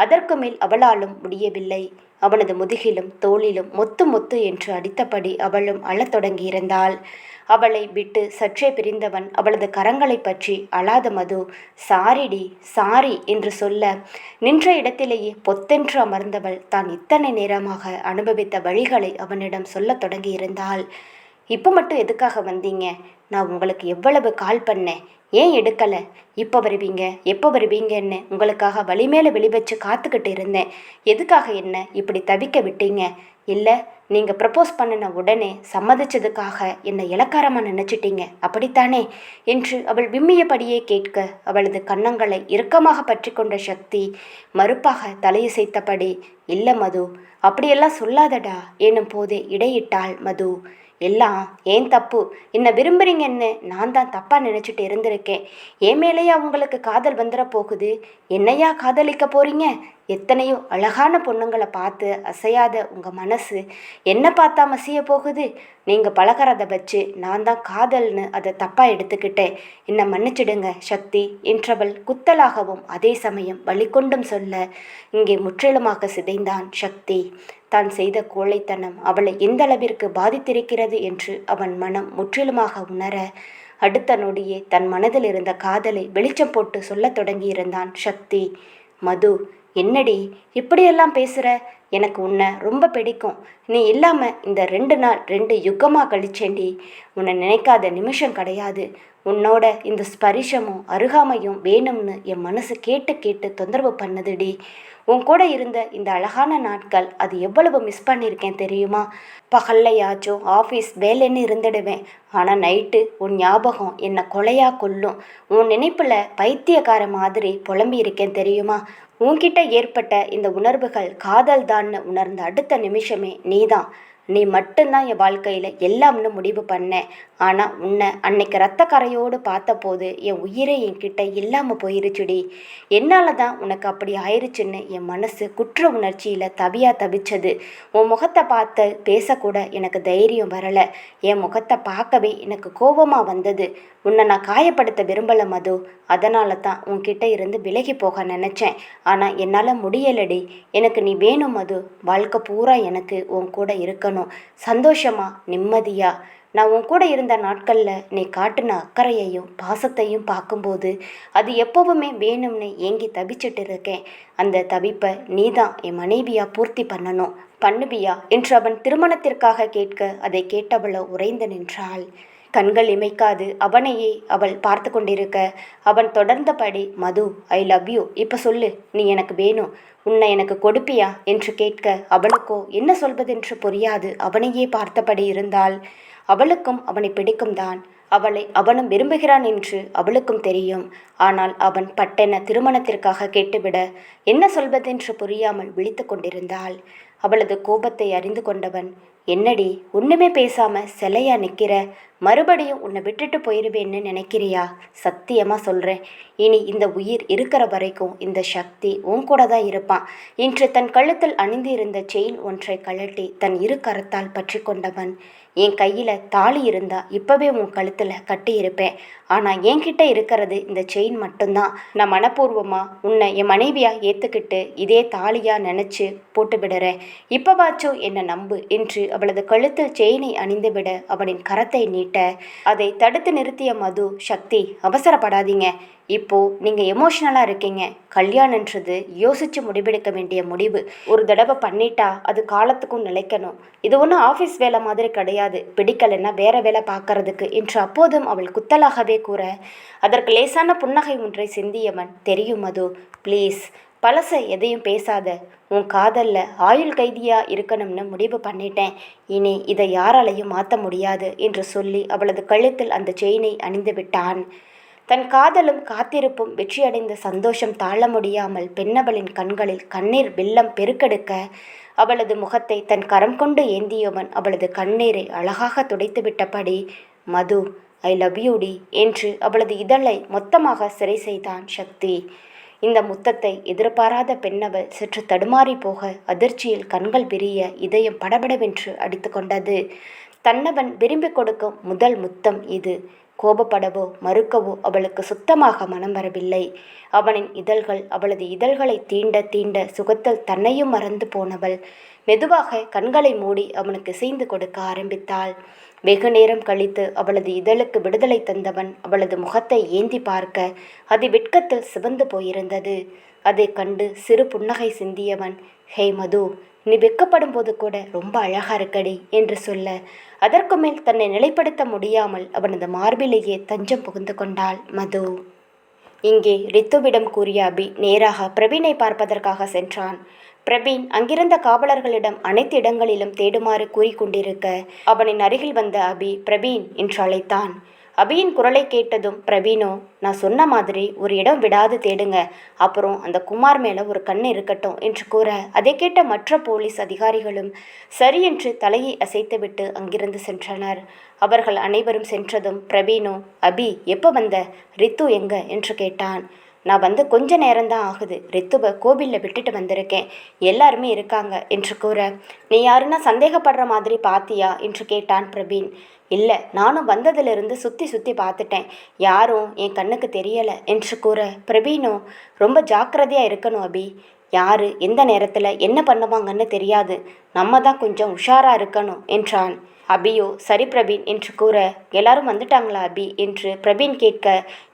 A: அதற்கு மேல் அவளாலும் முடியவில்லை. அவனது முதுகிலும் தோளிலும் மொத்து மொத்து என்று அடித்தபடி அவளும் அழத் தொடங்கியிருந்தாள். அவளை விட்டு சற்றே பிரிந்தவன் அவளது கரங்களை பற்றி, அழாத மது, சாரிடி சாரி என்று சொல்ல, நின்ற இடத்திலேயே பொத்தென்று அமர்ந்தவள் தான் இத்தனை நேரமாக அனுபவித்த வழிகளை அவனிடம் சொல்லத் தொடங்கியிருந்தாள். இப்போ மட்டும் எதுக்காக வந்தீங்க? நான் உங்களுக்கு எவ்வளவு கால் பண்ணேன், ஏன் எடுக்கலை? இப்போ வருவீங்க எப்போ வருவீங்கன்னு உங்களுக்காக வழி மேலே வெளி வச்சு காத்துக்கிட்டு இருந்தேன். எதுக்காக என்ன இப்படி தவிக்க விட்டீங்க? இல்லை, நீங்கள் ப்ரப்போஸ் பண்ணின உடனே சம்மதிச்சதுக்காக என்னை இலக்காரமாக நினச்சிட்டீங்க, அப்படித்தானே என்று அவள் விம்மியபடியே கேட்க, அவளது கன்னங்களை இறுக்கமாக பற்றி கொண்ட சக்தி மறுப்பாக தலையசைத்தபடி, இல்லை மது, அப்படியெல்லாம் சொல்லாதடா எனும் போதே இடையிட்டாள் மது. எல்லாம் ஏன் தப்பு, என்னை விரும்புகிறீங்கன்னு நான் தான் தப்பாக நினச்சிட்டு இருந்திருக்கேன். என் மேலேயா உங்களுக்கு காதல் வந்துட போகுது? என்னையா காதலிக்க போகிறீங்க? எத்தனையோ அழகான பொண்ணுங்களை பார்த்து அசையாத உங்கள் மனசு என்ன பார்த்தா மசிய போகுது? நீங்கள் பழகிறத வச்சு நான் தான் காதல்னு அதை தப்பாக எடுத்துக்கிட்டேன். என்னை மன்னிச்சிடுங்க சக்தி என்றவள் குத்தலாகவும் அதே சமயம் வழிகொண்டும் சொல்ல, இங்கே முற்றிலுமாக சிதைந்தான் சக்தி. தான் செய்த கோழைத்தனம் அவளை எந்த அளவிற்கு பாதித்திருக்கிறது என்று அவன் மனம் முற்றிலுமாக உணர, அடுத்த நொடியே தன் மனதில் இருந்த காதலை வெளிச்சம் போட்டு சொல்லத் தொடங்கியிருந்தான் சக்தி. மது, என்னடி இப்படியெல்லாம் பேசுகிற? எனக்கு உன்னை ரொம்ப பிடிக்கும். நீ இல்லாமல் இந்த 2 நாள் 2 யுகமாக கழிச்சேண்டி. உன்னை நினைக்காத நிமிஷம் கிடையாது. உன்னோட இந்த ஸ்பரிசமும் அருகாமையும் வேணும்னு என் மனசு கேட்டு கேட்டு தொந்தரவு பண்ணுதுடி. உன் கூட இருந்த இந்த அழகான நாட்கள் அது எவ்வளவு மிஸ் பண்ணியிருக்கேன் தெரியுமா? பகல்லையாச்சும் ஆஃபீஸ் வேலைன்னு இருந்துடுவேன், ஆனால் நைட்டு உன் ஞாபகம் என்னை கொலையாக கொல்லும். உன் நினைப்பில் பைத்தியக்கார மாதிரி புலம்பி இருக்கேன் தெரியுமா? உன்கிட்ட ஏற்பட்ட இந்த உணர்வுகள் காதல் தான்னு உணர்ந்த அடுத்த நிமிஷமே நீதான். நீ மட்டும்தான் என் வாழ்க்கையில் எல்லாம்னு முடிவு பண்ணேன். ஆனால் உன்னை அன்னைக்கு ரத்த கரையோடு பார்த்தபோது என் உயிரே என்கிட்ட இல்லாமல் போயிருச்சுடி. என்னால் தான் உனக்கு அப்படி ஆயிடுச்சுன்னு என் மனசு குற்ற உணர்ச்சியில் தவிச்சது. உன் முகத்தை பார்த்து பேசக்கூட எனக்கு தைரியம் வரலை. என் முகத்தை பார்க்கவே எனக்கு கோபமாக வந்தது. உன்னை நான் காயப்படுத்த விரும்பலை மது. அதனால தான் உன்கிட்ட இருந்து விலகி போக நினச்சேன். ஆனால் என்னால் முடியலடி. எனக்கு நீ வேணும் மது. வாழ்க்கை பூரா எனக்கு உன் கூட இருக்கணும், சந்தோஷமா நிம்மதியா. நான் உன் கூட இருந்த நாட்களில் நீ காட்டின அக்கறையையும் பாசத்தையும் பார்க்கும்போது அது எப்போவுமே வேணும்னு ஏங்கி தவிச்சிட்டு இருக்கேன். அந்த தவிப்பை நீ தான் என் மனைவியா பூர்த்தி பண்ணணும். பண்ணுவியா என்று அவன் திருமணத்திற்காக கேட்க, அதை கேட்டவளோ உறைந்து நின்றாள். கண்கள் இமைக்காது அவனையே அவள் பார்த்து கொண்டிருக்க, அவன் தொடர்ந்தபடி, மது, ஐ லவ் யூ, இப்போ சொல்லு, நீ எனக்கு வேணும், உன்னை எனக்கு கொடுப்பியா என்று கேட்க, அவளுக்கோ என்ன சொல்வதென்று புரியாது அவனையே பார்த்தபடி இருந்தாள். அவளுக்கும் அவனை பிடிக்கும் தான். அவளை அவனும் விரும்புகிறான் என்று அவளுக்கும் தெரியும். ஆனால் அவன் பட்டென திருமணத்திற்காக கேட்டுவிட என்ன சொல்வதென்று புரியாமல் விழித்து கொண்டிருந்தாள். அவளது கோபத்தை அறிந்து கொண்டவன், என்னடி ஒன்றுமே பேசாம சிலையா நிற்கிற? மறுபடியும் உன்னை விட்டுட்டு போயிடுவேன்னு நினைக்கிறியா? சத்தியமாக சொல்கிறேன், இனி இந்த உயிர் இருக்கிற வரைக்கும் இந்த சக்தி உன் கூட தான் இருப்பான். இன்று தன் கழுத்தில் அணிந்து இருந்த செயின் ஒன்றை கழட்டி தன் இரு கரத்தால் பற்றி கொண்டவன், என் கையில் தாலி இருந்தா இப்போவே உன் கழுத்தில் கட்டியிருப்பேன். ஆனால் என்கிட்ட இருக்கிறது இந்த செயின் மட்டும்தான். நான் மனப்பூர்வமாக உன்னை என் மனைவியாக ஏற்றுக்கிட்டு இதே தாலியாக நினச்சி போட்டு விடுறேன். இப்போவாச்சும் என்னை நம்பு என்று அவளது கழுத்தில் செயினை அணிந்துவிட அவனின் கரத்தை நீட்ட, அதை தடுத்து நிறுத்திய மது, சக்தி, அவசரப்படாதீங்க. இப்போது நீங்கள் எமோஷ்னலாக இருக்கீங்க. கல்யாணன்றது யோசித்து முடிவெடுக்க வேண்டிய முடிவு. ஒரு தடவை பண்ணிட்டா அது காலத்துக்கும் நிலைக்கணும். இது ஒன்றும் ஆஃபீஸ் வேலை மாதிரி கிடையாது, பிடிக்கலைன்னா வேறு வேலை பார்க்கறதுக்கு என்று அப்போதும் அவள் குத்தலாகவே கூற, அதற்கு லேசான புன்னகை ஒன்றை சிந்தியவன், தெரியும் மது, ப்ளீஸ் பழச எதையும் பேசாத. உன் காதலில் ஆயுள் கைதியாக இருக்கணும்னு முடிவு பண்ணிட்டேன். இனி இதை யாராலையும் மாற்ற முடியாது என்று சொல்லி அவளது கழுத்தில் அந்த செயினை அணிந்து விட்டான். தன் காதலும் காத்திருப்பும் வெற்றியடைந்த சந்தோஷம் தாழ முடியாமல் பெண்ணவளின் கண்களில் கண்ணீர் வெள்ளம் பெருக்கெடுக்க அவளது முகத்தை தன் கரம் கொண்டு ஏந்தியவன் அவளது கண்ணீரை அழகாக துடைத்துவிட்டபடி, மது, ஐ லவ் யூடி என்று அவளது இதழை மொத்தமாக சிறை செய்தான் சக்தி. இந்த முத்தத்தை எதிர்பாராத பெண்ணவள் சற்று தடுமாறி போக அதிர்ச்சியில் கண்கள் விரிய இதயம் படபடவென்று அடித்து கொண்டது. தன்னவன் விரும்பி கொடுக்கும் முதல் முத்தம் இது. கோபப்படவோ மறுக்கவோ அவளுக்கு சுத்தமாக மனம் வரவில்லை. அவனின் இதழ்கள் அவளது இதழ்களை தீண்ட தீண்ட சுகத்தில் தன்னையும் மறந்து போனவள் மெதுவாக கண்களை மூடி அவனுக்கு இசைந்து கொடுக்க ஆரம்பித்தாள். வெகு நேரம் கழித்து அவளது இதழுக்கு விடுதலை தந்தவன் அவளது முகத்தை ஏந்தி பார்க்க அது வெட்கத்தில் சிவந்து போயிருந்தது. அதை கண்டு சிறு புன்னகை சிந்தியவன், ஹே மது, நீ வெட்கப்படும் போது கூட ரொம்ப அழகா இருக்கடி என்று சொல்ல, அதற்கு மேல் தன்னை நிலைப்படுத்த முடியாமல் அவனது மார்பிலேயே தஞ்சம் புகுந்து கொண்டாள் மது. இங்கே ரித்துவிடம் கூறிய அபி நேராக பிரவீனை பார்ப்பதற்காக சென்றான். பிரவீன் அங்கிருந்த காவலர்களிடம் அனைத்து இடங்களிலும் தேடுமாறு கூறிக்கொண்டிருக்க அவனின் அருகில் வந்த அபி பிரவீன் என்று அழைத்தான். அபியின் குரலை கேட்டதும் பிரவீனோ, நான் சொன்ன மாதிரி ஒரு இடம் விடாது தேடுங்க, அப்புறம் அந்த குமார் மேலே ஒரு கண் இருக்கட்டும் என்று கூற அதை கேட்ட மற்ற போலீஸ் அதிகாரிகளும் சரி என்று தலையை அசைத்துவிட்டு அங்கிருந்து சென்றனர். அவர்கள் அனைவரும் சென்றதும் பிரவீனோ, அபி எப்போ வந்த, ரித்து எங்க என்று கேட்டான். நான் வந்து கொஞ்ச நேரம்தான் ஆகுது, ரித்துவை கோவிலில் விட்டுட்டு வந்திருக்கேன், எல்லாருமே இருக்காங்க என்று கூற, நீ யாருன்னா சந்தேகப்படுற மாதிரி பாத்தியா என்று கேட்டான் பிரவீன். இல்லை, நானும் வந்ததிலிருந்து சுற்றி சுற்றி பார்த்துட்டேன், யாரும் என் கண்ணுக்கு தெரியலை என்று கூற, பிரவீனோ, ரொம்ப ஜாக்கிரதையாக இருக்கணும் அபி, யார் எந்த நேரத்தில் என்ன பண்ணுவாங்கன்னு தெரியாது, நம்ம தான் கொஞ்சம் உஷாராக இருக்கணும் என்றான். அபியோ சரி பிரவீன் என்று கூற, எல்லாரும் வந்துட்டாங்களா அபி என்று பிரவீன் கேட்க,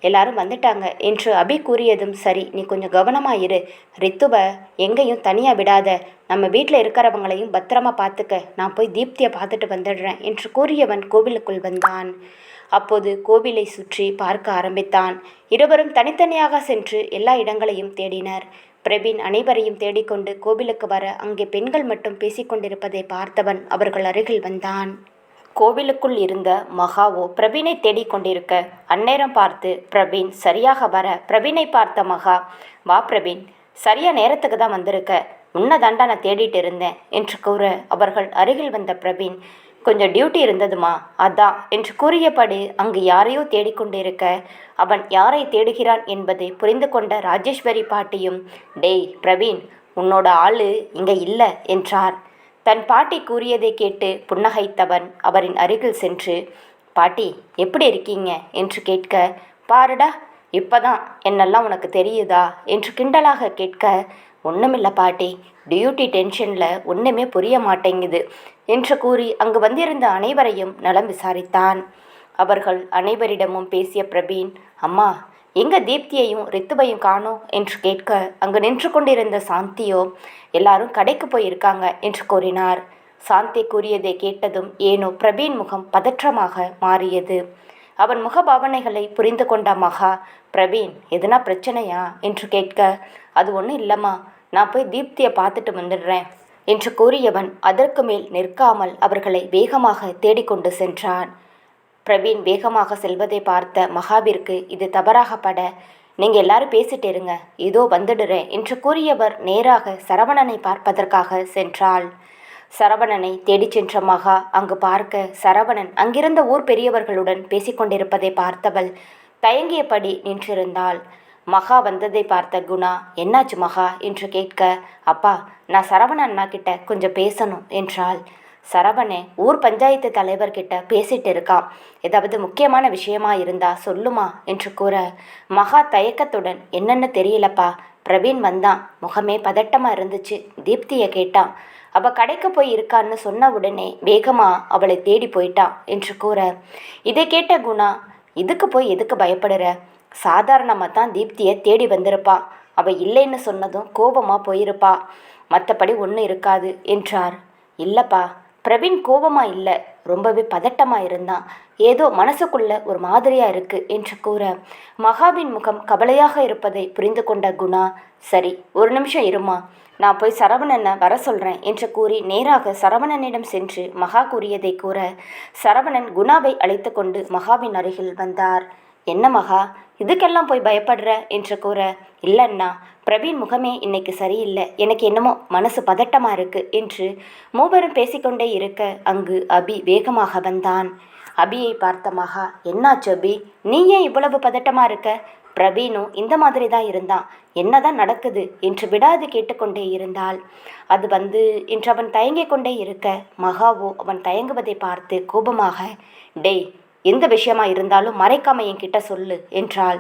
A: எல்லாரும் வந்துட்டாங்க என்று அபி கூறியதும், சரி நீ கொஞ்சம் கவனமாயிரு, ரித்துவை எங்கேயும் தனியாக விடாத, நம்ம வீட்டில் இருக்கிறவங்களையும் பத்திரமா பார்த்துக்க, நான் போய் தீப்தியை பார்த்துட்டு வந்துடுறேன் என்று கூறியவன் கோவிலுக்குள் வந்தான். அப்போது கோவிலை சுற்றி பார்க்க ஆரம்பித்தான். இருவரும் தனித்தனியாக சென்று எல்லா இடங்களையும் தேடினர். பிரவீன் அனைவரையும் தேடிக்கொண்டு கோவிலுக்கு வர அங்கே பெண்கள் மட்டும் பேசிக்கொண்டிருப்பதை பார்த்தவன் அவர்கள் அருகில் வந்தான். கோவிலுக்குள் இருந்த மகாவோ பிரவீனை தேடிக்கொண்டிருக்க அந்நேரம் பார்த்து பிரவீன் சரியாக வர பிரவீனை பார்த்த மகா, வா பிரவீன், சரியா நேரத்துக்கு தான் வந்திருக்க, உன்னை தாண்டா நான் தேடிட்டு இருந்தேன் என்று கூற அவர்கள் அருகில் வந்த பிரவீன், கொஞ்சம் டியூட்டி இருந்ததுமா அதான் என்று கூறியபடி அங்கு யாரையோ தேடிக்கொண்டிருக்க அவன் யாரை தேடுகிறான் என்பதை புரிந்து கொண்ட ராஜேஸ்வரி பாட்டியும், டேய் பிரவீன், உன்னோட ஆளு இங்கே இல்லை என்றார். தன் பாட்டி கூறியதை கேட்டு புன்னகைத்தவன் அவரின் அருகில் சென்று, பாட்டி எப்படி இருக்கீங்க என்று கேட்க, பாருடா இப்போதான் என்னெல்லாம் உனக்கு தெரியுதா என்று கிண்டலாக கேட்க, ஒன்றுமில்லை பாட்டி, டியூட்டி டென்ஷனில் ஒன்றுமே புரிய மாட்டேங்குது என்று கூறி அங்கு வந்திருந்த அனைவரையும் நலம் விசாரித்தான். அவர்கள் அனைவரிடமும் பேசிய பிரவீன், அம்மா எங்க தீப்தியையும் ரித்துவையும் காணோம் என்று கேட்க அங்கு நின்று கொண்டிருந்த சாந்தியோ, எல்லாரும் கடைக்கு போயிருக்காங்க என்று கூறினார். சாந்தி கூறியதை கேட்டதும் ஏனோ பிரவீன் முகம் பதற்றமாக மாறியது. அவன் முகபாவனைகளை புரிந்து கொண்ட மகா, பிரவீன் எதுனா பிரச்சனையா என்று கேட்க, அது ஒன்றும் இல்லைம்மா, நான் போய் தீப்தியை பார்த்துட்டு வந்துடுறேன் என்று கூறியவன் அதற்கு மேல் நிற்காமல் அவர்களை வேகமாக தேடிக்கொண்டு சென்றான். பிரவீன் வேகமாக செல்வதை பார்த்த மகாவிற்கு இது தவறாகப்பட, நீங்கள் எல்லாரும் பேசிட்டு இருங்க, இதோ வந்துடுறேன் என்று கூறியவர் நேராக சரவணனை பார்ப்பதற்காக சென்றாள். சரவணனை தேடிச் சென்ற மகா அங்கு பார்க்க சரவணன் அங்கிருந்த ஊர் பெரியவர்களுடன் பேசிக்கொண்டிருப்பதை பார்த்தவள் தயங்கியபடி நின்றிருந்தாள். மகா வந்ததை பார்த்த குணா, என்னாச்சு மகா என்று கேட்க, அப்பா நான் சரவணன் அண்ணா கிட்ட கொஞ்சம் பேசணும் என்றாள். சரவணே ஊர் பஞ்சாயத்து தலைவர்கிட்ட பேசிட்டு இருக்கான், ஏதாவது முக்கியமான விஷயமா இருந்தா சொல்லுமா என்று கூற மகா தயக்கத்துடன், என்னன்னு தெரியலப்பா, பிரவீன் வந்தான், முகமே பதட்டமாக இருந்துச்சு, தீப்தியை கேட்டான், அவள் கடைக்கு போய் இருக்கான்னு சொன்ன உடனே வேகமாக அவளை தேடி போயிட்டான் என்று கூற இதை கேட்ட குணா, இதுக்கு போய் எதுக்கு பயப்படுற, சாதாரணமாக தான் தீப்தியை தேடி வந்திருப்பா, அவள் இல்லைன்னு சொன்னதும் கோபமாக போயிருப்பா, மற்றபடி ஒன்றும் இருக்காது என்றார். இல்லைப்பா, பிரவீன் கோபமாக இல்லை, ரொம்பவே பதட்டமாக இருந்தான், ஏதோ மனசுக்குள்ள ஒரு மாதிரியாக இருக்கு என்று கூற மகாவின் முகம் கவலையாக இருப்பதை புரிந்து கொண்ட குணா, சரி ஒரு நிமிஷம் இருமா, நான் போய் சரவணனை வர சொல்கிறேன் என்று கூறி நேராக சரவணனிடம் சென்று மகா கூறியதை கூற சரவணன் குணாவை அழைத்து கொண்டு மகாவின் அருகில் வந்தார். என்ன மகா, இதுக்கெல்லாம் போய் பயப்படுற என்று கூற, இல்லைண்ணா, பிரவீன் முகமே இன்னைக்கு சரியில்லை, எனக்கு என்னமோ மனசு பதட்டமாக இருக்கு என்று மூவரும் பேசிக்கொண்டே இருக்க அங்கு அபி வேகமாக வந்தான். அபியை பார்த்த மகா, என்னாச்சு அபி, நீ ஏன் இவ்வளவு பதட்டமாக இருக்க? பிரவீனும் இந்த மாதிரி தான் இருந்தான், என்னதான் நடக்குது என்று விடாது கேட்டுக்கொண்டே இருந்தாள். அது என்று அவன் தயங்கிக் கொண்டே இருக்க மகாவோ அவன் தயங்குவதை பார்த்து கோபமாக, டேய், எந்த விஷயமா இருந்தாலும் மறைக்காம என்கிட்ட சொல்லு என்றாள்.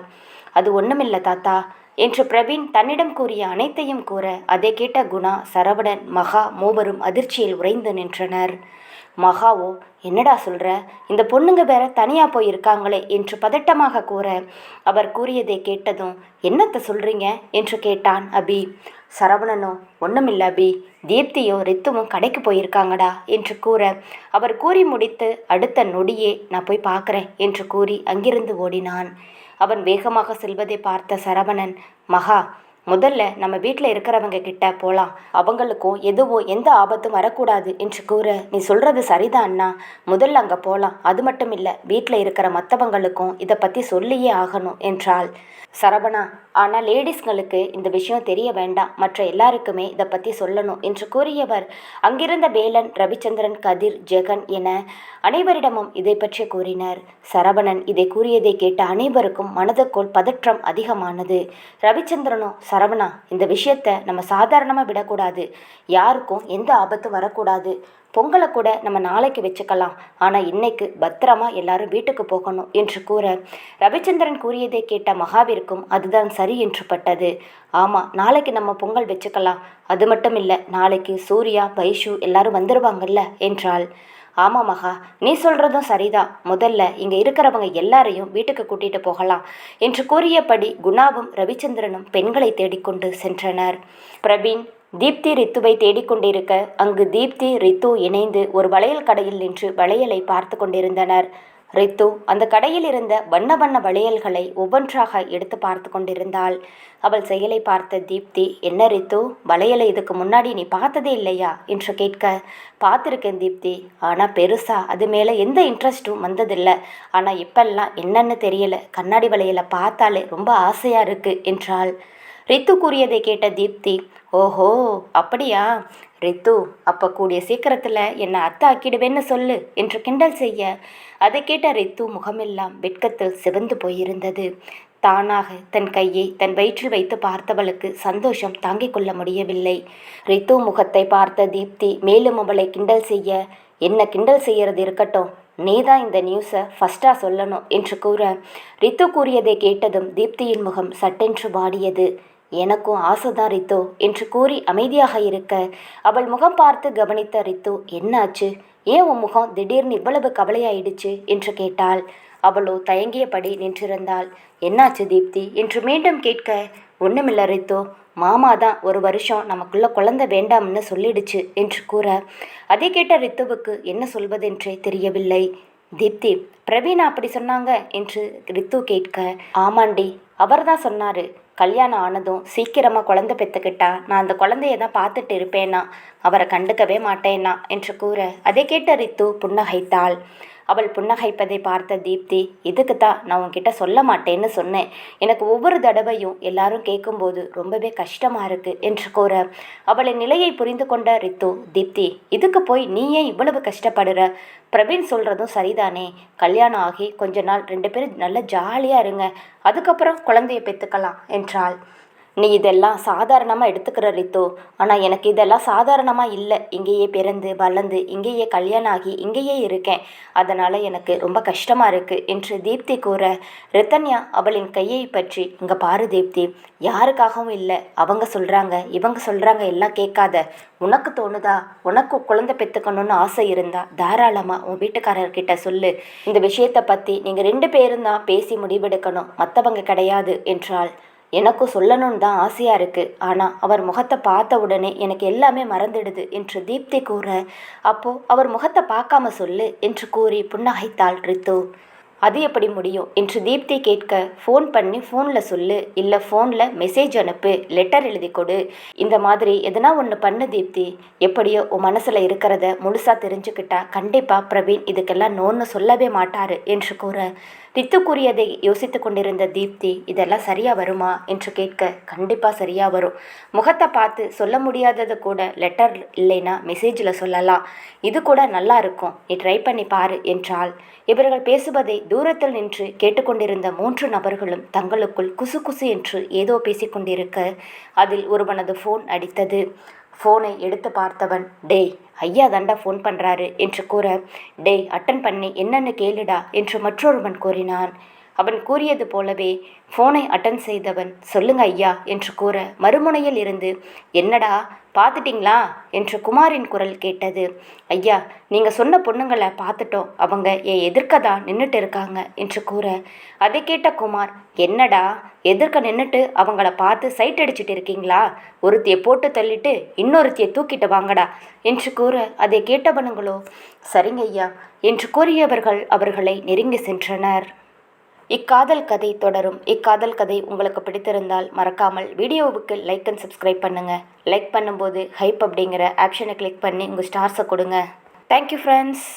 A: அது ஒண்ணுமில்ல தாத்தா என்று பிரவீன் தன்னிடம் கூறிய அனைத்தையும் கூற அதை கேட்ட குணா, சரவணன், மகா மூவரும் அதிர்ச்சியில் உறைந்து நின்றனர். மகாவோ, என்னடா சொல்ற, இந்த பொண்ணுங்க வேற தனியா போயிருக்காங்களே என்று பதட்டமாக கூற அவர் கூறியதை கேட்டதும், என்னத்த சொல்றீங்க என்று கேட்டான் அபி. சரவணனோ, ஒண்ணுமில்ல அபி, தீப்தியும் ரித்துவும் கடைக்கு போயிருக்காங்கடா என்று கூற அவர் கூறி முடித்து அடுத்த நொடியே நான் போய் பார்க்குறேன் என்று கூறி அங்கிருந்து ஓடினான். அவன் வேகமாக செல்வதை பார்த்த சரவணன், மகா, முதல்ல நம்ம வீட்டில் இருக்கிறவங்க கிட்ட போகலாம், அவங்களுக்கும் எந்த ஆபத்தும் வரக்கூடாது என்று கூற, நீ சொல்கிறது சரிதான் அண்ணா, முதல்ல அங்கே போகலாம், அது மட்டும் இல்லை வீட்டில் இருக்கிற மற்றவங்களுக்கும் இதை பற்றி சொல்லியே ஆகணும் என்றாள். சரவணா, ஆனால் லேடிஸ்களுக்கு இந்த விஷயம் தெரிய வேண்டாம், மற்ற எல்லாருக்குமே இதை பற்றி சொல்லணும் என்று கூறியவர் அங்கிருந்த வேலன், ரவிச்சந்திரன், கதிர், ஜெகன் என அனைவரிடமும் இதை பற்றி கூறினர். சரவணன் இதை கூறியதை கேட்ட அனைவருக்கும் மனதுக்குள் பதற்றம் அதிகமானது. ரவிச்சந்திரனோ, சரவணா, இந்த விஷயத்தை நம்ம சாதாரணமாக விடக்கூடாது, யாருக்கும் எந்த ஆபத்தும் வரக்கூடாது, பொங்கலை கூட நம்ம நாளைக்கு வச்சுக்கலாம், ஆனால் இன்னைக்கு பத்திரமா எல்லாரும் வீட்டுக்கு போகணும் என்று கூற ரவிச்சந்திரன் கூறியதை கேட்ட மகாவிற்கும் அதுதான் சரி என்று பட்டது. ஆமாம், நாளைக்கு நம்ம பொங்கல் வச்சுக்கலாம், அது மட்டும் இல்லை நாளைக்கு சூர்யா, பைஷு எல்லாரும் வந்துடுவாங்கல்ல என்றாள். ஆமாம் மகா, நீ சொல்கிறதும் சரிதான், முதல்ல இங்கே இருக்கிறவங்க எல்லாரையும் வீட்டுக்கு கூட்டிகிட்டு போகலாம் என்று கூறியபடி குணாவும் ரவிச்சந்திரனும் பெண்களை தேடிக்கொண்டு சென்றனர். பிரவீன் தீப்தி ரித்துவை தேடிக்கொண்டிருக்க அங்கு தீப்தி, ரித்து இணைந்து ஒரு வளையல் கடையில் நின்று வளையலை பார்த்து கொண்டிருந்தனர். ரித்து அந்த கடையில் இருந்த வண்ண வண்ண வளையல்களை ஒவ்வொன்றாக எடுத்து பார்த்து கொண்டிருந்தாள். அவள் செயலை பார்த்த தீப்தி, என்ன ரித்து, வளையலை இதுக்கு முன்னாடி நீ பார்த்ததே இல்லையா என்று கேட்க, பார்த்துருக்கேன் தீப்தி, ஆனால் பெருசா அது மேலே எந்த இன்ட்ரெஸ்ட்டும் வந்ததில்லை, ஆனால் இப்பெல்லாம் என்னன்னு தெரியல, கண்ணாடி வளையலை பார்த்தாலே ரொம்ப ஆசையாக இருக்குது என்றாள். ரித்து கூறியதை கேட்ட தீப்தி, ஓஹோ அப்படியா ரித்து, அப்போ கூடிய சீக்கிரத்தில் என்னை அத்தை ஆக்கிடுவேன்னு சொல்லு என்று கிண்டல் செய்ய அதை கேட்ட ரித்து முகமெல்லாம் வெட்கத்தில் சிவந்து போயிருந்தது. தானாக தன் கையை தன் வயிற்றில் வைத்து பார்த்தவளுக்கு சந்தோஷம் தாங்கிக் கொள்ள முடியவில்லை. ரித்து முகத்தை பார்த்த தீப்தி மேலும் அவளை கிண்டல் செய்ய, என்ன கிண்டல் செய்யறது இருக்கட்டும், நீதான் இந்த நியூஸை ஃபஸ்ட்டாக சொல்லணும் என்று கூற ரித்து கூறியதை கேட்டதும் தீப்தியின் முகம் சட்டென்று வாடியது. எனக்கும் ஆசைதான் ரித்து என்று கூறி அமைதியாக இருக்க அவள் முகம் பார்த்து கவனித்த ரித்து, என்னாச்சு, ஏன் உன் முகம் திடீர்னு இவ்வளவு கவலையாயிடுச்சு என்று கேட்டாள். அவளோ தயங்கியபடி நின்றிருந்தாள். என்னாச்சு தீப்தி என்று மீண்டும் கேட்க, ஒன்றுமில்ல ரித்து, மாமா தான் ஒரு வருஷம் நமக்குள்ள குழந்தை வேண்டாம்னு சொல்லிடுச்சு என்று கூற அதை கேட்ட ரித்துவுக்கு என்ன சொல்வதென்றே தெரியவில்லை. தீப்தி, பிரவீனா அப்படி சொன்னாங்க என்று ரித்து கேட்க, ஆமாண்டி, அவர் தான் சொன்னார், கல்யாணம் ஆனதும் சீக்கிரமாக குழந்தை பெற்றுக்கிட்டா நான் அந்த குழந்தைய தான் பார்த்துட்டு இருப்பேனா, அவரை கண்டுக்கவே மாட்டேனா என்று கூற அதை கேட்ட ரித்து புன்னகைத்தாள். அவள் புன்னகைப்பதை பார்த்த தீப்தி, இதுக்கு தான் நான் உன்கிட்ட சொல்ல மாட்டேன்னு சொன்னேன், எனக்கு ஒவ்வொரு தடவையும் எல்லாரும் கேட்கும்போது ரொம்பவே கஷ்டமாக இருக்குது என்று கூற அவளின் நிலையை புரிந்து கொண்ட ரித்து, தீப்தி, இதுக்கு போய் நீ ஏன் இவ்வளவு கஷ்டப்படுற, பிரவீன் சொல்கிறதும் சரிதானே, கல்யாணம் ஆகி கொஞ்ச நாள் 2 பேரும் நல்லா ஜாலியாக இருங்க, அதுக்கப்புறம் குழந்தைய பெற்றுக்கலாம் என்றாள். நீ இதெல்லாம் சாதாரணமாக எடுத்துக்கிற ரித்து, ஆனால் எனக்கு இதெல்லாம் சாதாரணமாக இல்லை, இங்கேயே பிறந்து வளர்ந்து இங்கேயே கல்யாணம் ஆகி இங்கேயே இருக்கேன், அதனால் எனக்கு ரொம்ப கஷ்டமாக இருக்குது என்று தீப்தி கூற ரித்தன்யா அவளின் கையை பற்றி, இங்கே பாரு தீப்தி, யாருக்காகவும் இல்லை, அவங்க சொல்கிறாங்க இவங்க சொல்கிறாங்க எல்லாம் கேட்காத, உனக்கு தோணுதா, உனக்கு குழந்தை பெற்றுக்கணும்னு ஆசை இருந்தா தாராளமாக உன் வீட்டுக்காரர்கிட்ட சொல்லு, இந்த விஷயத்தை பற்றி நீங்கள் 2 பேரும் தான் பேசி முடிவெடுக்கணும், மற்றவங்க கிடையாது என்றாள். எனக்கும் சொல்லணும்னு தான் ஆசையாக இருக்குது, ஆனால் அவர் முகத்தை பார்த்த உடனே எனக்கு எல்லாமே மறந்துடுது என்று தீப்தி கூற, அப்போது அவர் முகத்தை பார்க்காம சொல்லு என்று கூறி புன்னகைத்தாள் ரித்து. அது எப்படி முடியும் என்று தீப்தி கேட்க, ஃபோன் பண்ணி ஃபோனில் சொல்லு, இல்லை ஃபோனில் மெசேஜ் அனுப்பு, லெட்டர் எழுதி கொடு, இந்த மாதிரி எதனா ஒன்று பண்ணு தீப்தி. எப்படியோ உன் மனசில் இருக்கிறத முழுசாக தெரிஞ்சுக்கிட்டா கண்டிப்பாக பிரவீன் இதுக்கெல்லாம் நோன்னு சொல்லவே மாட்டார் என்று கூற, ரித்து கூறியதை யோசித்து கொண்டிருந்த தீப்தி, இதெல்லாம் சரியாக வருமா என்று கேட்க, கண்டிப்பாக சரியாக வரும். முகத்தை பார்த்து சொல்ல முடியாததை கூட லெட்டர் இல்லைன்னா மெசேஜில் சொல்லலாம். இது கூட நல்லா இருக்கும், நீ ட்ரை பண்ணி பாரு என்றாள். இவர்கள் பேசுவதை தூரத்தில் நின்று கேட்டுக்கொண்டிருந்த 3 நபர்களும் தங்களுக்குள் குசு குசு என்று ஏதோ பேசிக்கொண்டிருக்க, அதில் ஒருவனது ஃபோன் அடித்தது. ஃபோனை எடுத்து பார்த்தவன், டேய் ஐயா தாண்டா ஃபோன் பண்ணுறாரு என்று கூற, டேய் அட்டன் பண்ணி என்னன்னு கேளுடா என்று மற்றொருவன் கூறினான். அவன் கூறியது போலவே ஃபோனை அட்டன் செய்தவன், சொல்லுங்க ஐயா என்று கூற, மறுமுனையில் இருந்து, என்னடா பார்த்துட்டிங்களா என்று குமாரின் குரல் கேட்டது. ஐயா, நீங்கள் சொன்ன பொண்ணுங்களை பார்த்துட்டோம், அவங்க என் எதிர்க்க தான் நின்றுட்டு இருக்காங்க என்று கூற, அதை கேட்ட குமார், என்னடா எதிர்க்க நின்றுட்டு அவங்கள பார்த்து சைட் அடிச்சுட்டு இருக்கீங்களா? ஒருத்தியை போட்டு தள்ளிட்டு இன்னொருத்தியை தூக்கிட்டு வாங்கடா என்று கூற, அதை கேட்டவனுங்களோ சரிங்க ஐயா என்று கூறியவர்கள் அவர்களை நெருங்கி சென்றனர். இக்காதல் கதை தொடரும். இக்காதல் கதை உங்களுக்கு பிடித்திருந்தால் மறக்காமல் வீடியோவுக்கு லைக் அண்ட் சப்ஸ்கிரைப் பண்ணுங்கள். லைக் பண்ணும்போது ஹைப் அப்படிங்கிற ஆப்ஷனை கிளிக் பண்ணி உங்கள் ஸ்டார்ஸை கொடுங்க. Thank you friends.